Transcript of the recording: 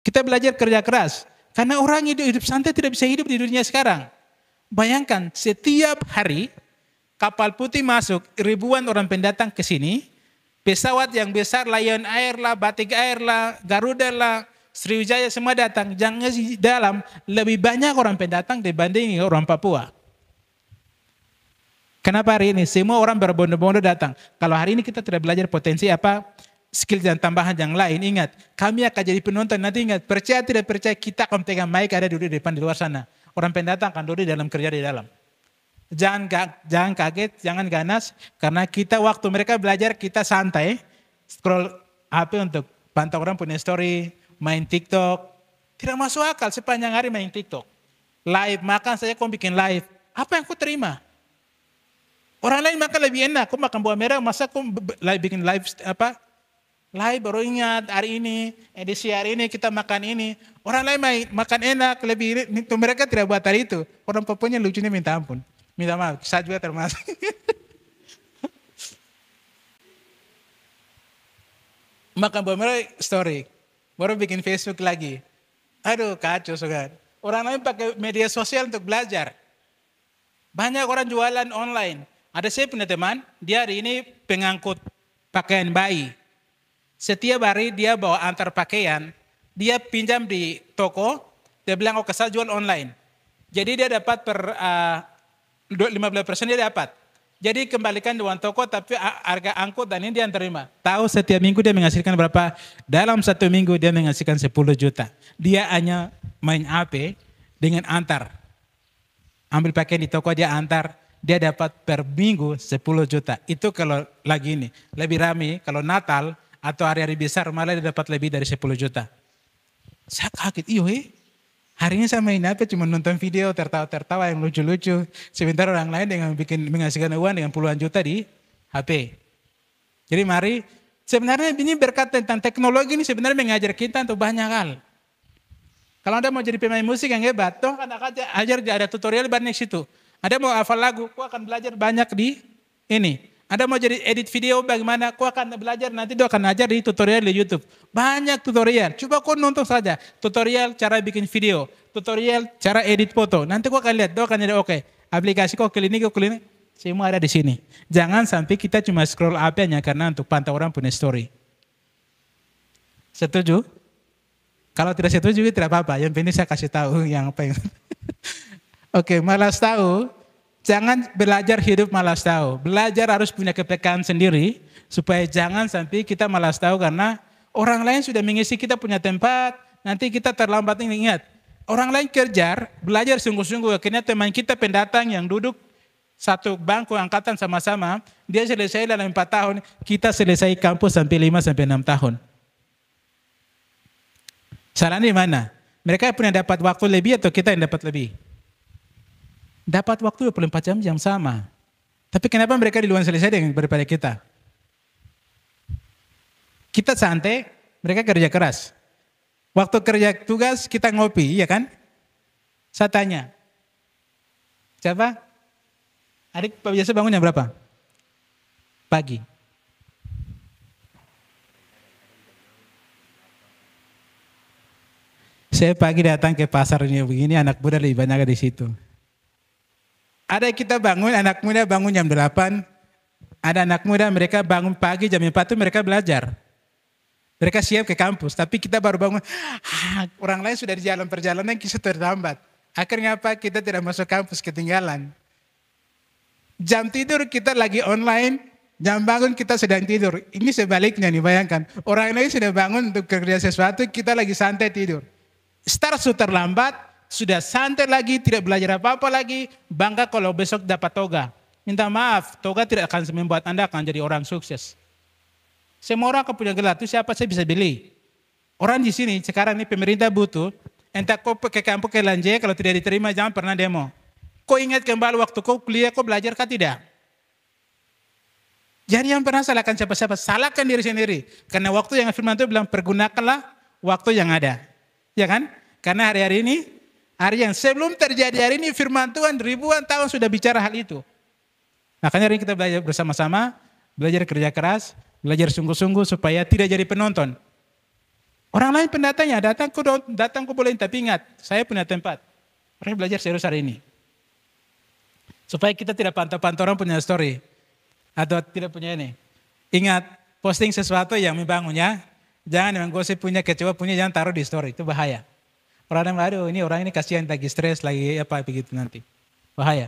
Kita belajar kerja keras. Karena orang hidup santai tidak bisa hidup di dunia sekarang. Bayangkan setiap hari kapal putih masuk, ribuan orang pendatang ke sini, pesawat yang besar, Lion Air lah, Batik Air lah, Garuda lah, Sriwijaya semua datang. Jangan di dalam lebih banyak orang pendatang dibanding orang Papua. Kenapa hari ini semua orang berbondong-bondong datang? Kalau hari ini kita tidak belajar potensi apa, skill dan tambahan yang lain, ingat, kami akan jadi penonton. Nanti ingat, percaya tidak percaya kita akan pegang mic ada duduk di depan di luar sana. Orang pendatang akan duduk di dalam, kerja di dalam. Jangan kaget, jangan ganas, karena kita waktu mereka belajar kita santai, scroll HP untuk pantau orang punya story, main TikTok. Tidak masuk akal sepanjang hari main TikTok. Live, makan saya kau bikin live. Apa yang kau terima? Orang lain makan lebih enak, kau makan buah merah, masa kau bikin live apa? Live baru ingat hari ini, edisi hari ini kita makan ini. Orang lain makan enak, lebih itu mereka tidak buat hari itu. Orang Papuanya lucunya minta ampun. Minta maaf, saya juga termasuk. Makan buah merah story, baru bikin Facebook lagi. Aduh kacau sobat. Orang lain pakai media sosial untuk belajar. Banyak orang jualan online. Ada saya punya teman, dia hari ini pengangkut pakaian bayi. Setiap hari dia bawa antar pakaian, dia pinjam di toko, dia bilang, oke saya jual online. Jadi dia dapat 15% dia dapat. Jadi kembalikan di uang toko, tapi harga angkut dan ini dia terima. Tahu setiap minggu dia menghasilkan berapa? Dalam 1 minggu dia menghasilkan 10 juta. Dia hanya main HP dengan antar. Ambil pakaian di toko dia antar, dia dapat per minggu 10 juta. Itu kalau lagi ini. Lebih ramai kalau Natal atau hari-hari besar malah dia dapat lebih dari 10 juta. Saya kaget, hari ini saya main apa cuma nonton video tertawa-tertawa yang lucu-lucu. Sebentar orang lain dengan menghasilkan uang dengan puluhan juta di HP. Jadi mari, sebenarnya ini berkat tentang teknologi ini sebenarnya mengajar kita untuk banyak hal. Kalau Anda mau jadi pemain musik yang hebat, toh kan ajar ada tutorial banyak situ. Ada mau hafal lagu, kau akan belajar banyak di ini. Ada mau jadi edit video bagaimana, kau akan belajar nanti dia akan ajar di tutorial di YouTube. Banyak tutorial, coba kau nonton saja. Tutorial cara bikin video, tutorial cara edit foto. Nanti kau akan lihat, dia akan jadi oke. Aplikasi kau klinik, semua ada di sini. Jangan sampai kita cuma scroll HP-nya karena untuk pantau orang punya story. Setuju? Kalau tidak setuju tidak apa-apa. Yang penting saya kasih tahu yang apa yang. Oke, malas tahu. Jangan belajar hidup malas tahu. Belajar harus punya kepekaan sendiri supaya jangan sampai kita malas tahu karena orang lain sudah mengisi kita punya tempat. Nanti kita terlambat. Ingat, orang lain kerja, belajar sungguh-sungguh. Akhirnya teman kita pendatang yang duduk satu bangku angkatan sama-sama, dia selesai dalam 4 tahun, kita selesai kampus sampai 5-6 tahun. Salahnya di mana? Mereka punya dapat waktu lebih atau kita yang dapat lebih? Dapat waktu 24 jam yang sama. Tapi kenapa mereka duluan selesai daripada kita? Kita santai, mereka kerja keras. Waktu kerja tugas kita ngopi, ya kan? Saya tanya, siapa? Adik biasa bangun jam berapa? Pagi. Saya pagi datang ke pasarnya begini, anak muda lebih banyak di situ. Ada kita bangun, anak muda bangun jam 8. Ada anak muda mereka bangun pagi jam 4 itu mereka belajar. Mereka siap ke kampus, tapi kita baru bangun. Orang lain sudah di jalan perjalanan, kita terlambat. Akhirnya apa? Kita tidak masuk kampus, ketinggalan. Jam tidur kita lagi online, jam bangun kita sedang tidur. Ini sebaliknya nih, bayangkan. Orang lain sudah bangun untuk kerja sesuatu, kita lagi santai tidur. Start sudah terlambat, sudah santai lagi, tidak belajar apa-apa lagi, bangga kalau besok dapat toga. Minta maaf, toga tidak akan membuat Anda akan jadi orang sukses. Semua orang akan punya gelar, itu siapa saya bisa beli. Orang di sini sekarang ini pemerintah butuh, entah kau ke kampung ke Lanje, kalau tidak diterima jangan pernah demo. Kau ingat kembali waktu kau kuliah, kau belajar kah tidak? Jadi yang pernah salahkan siapa-siapa, salahkan diri sendiri. Karena waktu yang firman itu bilang, pergunakanlah waktu yang ada. Ya kan? Karena hari-hari ini, hari yang sebelum terjadi hari ini, firman Tuhan ribuan tahun sudah bicara hal itu. Makanya hari ini kita belajar bersama-sama, belajar kerja keras, belajar sungguh-sungguh supaya tidak jadi penonton. Orang lain pendatangnya, datang ku boleh, tapi ingat, saya punya tempat. Orang belajar serius hari ini. Supaya kita tidak pantau-pantau orang punya story. Atau tidak punya ini. Ingat, posting sesuatu yang membangunnya. Jangan yang gosip punya, kecewa punya, jangan taruh di story. Itu bahaya. Orang yang aduh ini orang ini kasihan lagi stres, lagi apa begitu nanti. Bahaya.